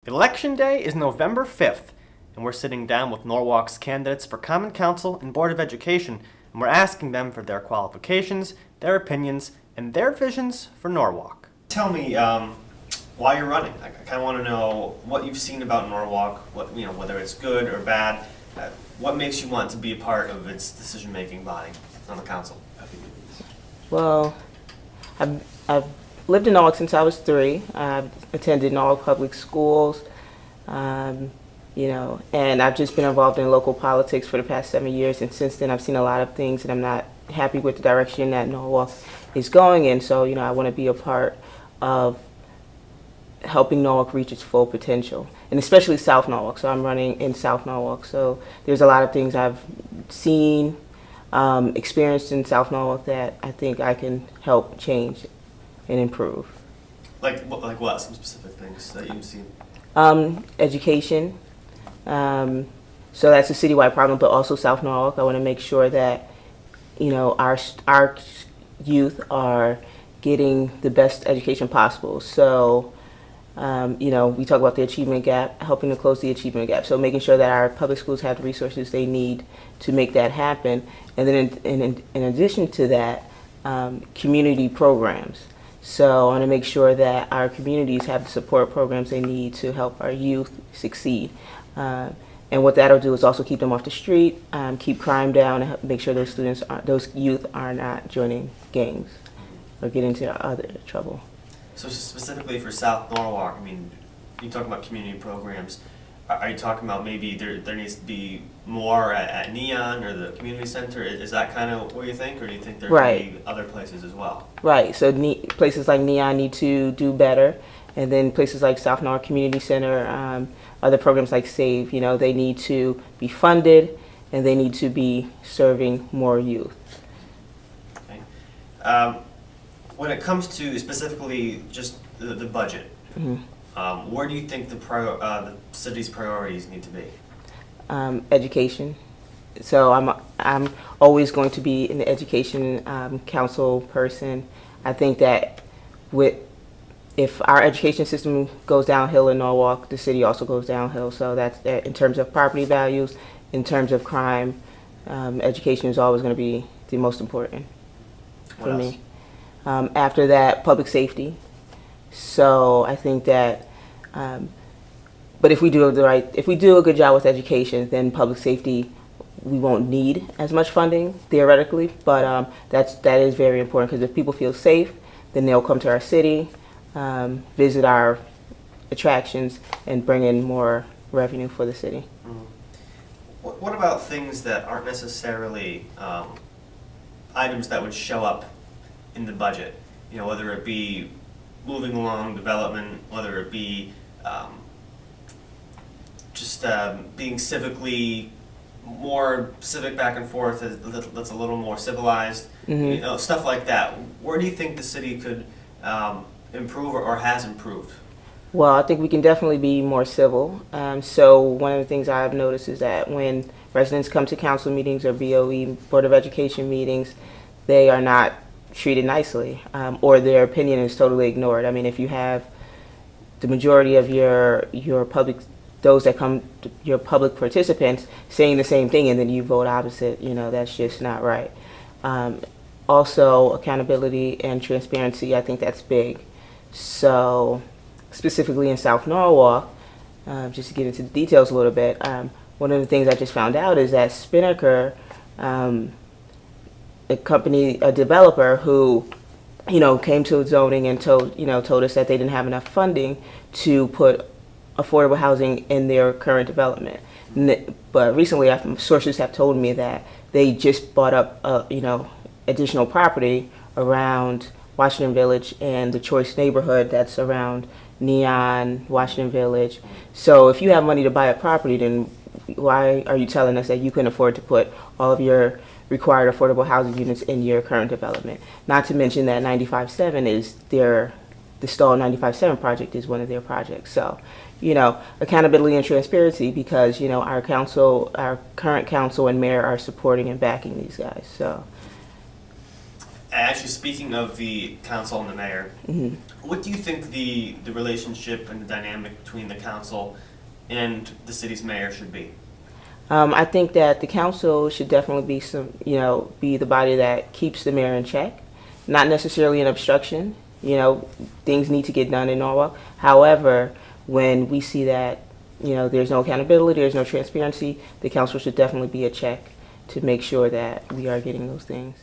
Election Day is November 5th, and we're sitting down with Norwalk's candidates for Common Council and Board of Education, and we're asking them for their qualifications, their opinions, and their visions for Norwalk. Tell me why you're running. I kind of want to know what you've seen about Norwalk, whether it's good or bad. What makes you want to be a part of its decision-making body on the council? Well, I've lived in Norwalk since I was 3. I've attended Norwalk Public Schools, and I've just been involved in local politics for the past 7 years. And since then, I've seen a lot of things, and I'm not happy with the direction that Norwalk is going in. So, I want to be a part of helping Norwalk reach its full potential, and especially South Norwalk. So I'm running in South Norwalk. So there's a lot of things I've seen, experienced in South Norwalk that I think I can help change and improve. Like what? Some specific things that you've seen? Education. So that's a citywide problem, but also South Norwalk. I want to make sure that, our youth are getting the best education possible. So, we talk about the achievement gap, helping to close the achievement gap. So making sure that our public schools have the resources they need to make that happen. And then in addition to that, community programs. So I want to make sure that our communities have the support programs they need to help our youth succeed. And what that'll do is also keep them off the street, keep crime down, and make sure those youth are not joining gangs or get into other trouble. So specifically for South Norwalk, you talk about community programs. Are you talking about maybe there needs to be more at Neon or the community center? Is that kind of what you think, or do you think there could be other places as well? Right. So places like Neon need to do better, and then places like South Norwalk Community Center, other programs like SAVE, they need to be funded, and they need to be serving more youth. Okay. When it comes to specifically just the budget, where do you think the city's priorities need to be? Education. So I'm always going to be an education council person. I think that if our education system goes downhill in Norwalk, the city also goes downhill. So that's in terms of property values, in terms of crime, education is always going to be the most important for me. After that, public safety. So I think that, but if we do a good job with education, then public safety, we won't need as much funding theoretically. But that is very important, because if people feel safe, then they'll come to our city, visit our attractions, and bring in more revenue for the city. What about things that aren't necessarily items that would show up in the budget? Whether it be moving along development, whether it be just being civically more civic back and forth that's a little more civilized, stuff like that. Where do you think the city could improve or has improved? Well, I think we can definitely be more civil. So one of the things I've noticed is that when residents come to council meetings or BOE, Board of Education meetings, they are not treated nicely, or their opinion is totally ignored. If you have the majority of your public, those that come, your public participants saying the same thing, and then you vote opposite, that's just not right. Also, accountability and transparency, I think that's big. So specifically in South Norwalk, just to get into the details a little bit, one of the things I just found out is that Spinnaker, a developer who, came to zoning and told us that they didn't have enough funding to put affordable housing in their current development. But recently, sources have told me that they just bought up, additional property around Washington Village and the Choice neighborhood that's around Neon, Washington Village. So if you have money to buy a property, then why are you telling us that you can afford to put all of your required affordable housing units in your current development? Not to mention that 95-7 is the Stall 95-7 project is one of their projects. So, accountability and transparency, because, our current council and mayor are supporting and backing these guys. So, Actually, speaking of the council and the mayor, what do you think the relationship and the dynamic between the council and the city's mayor should be? I think that the council should definitely be be the body that keeps the mayor in check, not necessarily an obstruction. Things need to get done in Norwalk. However, when we see that, there's no accountability, there's no transparency, the council should definitely be a check to make sure that we are getting those things.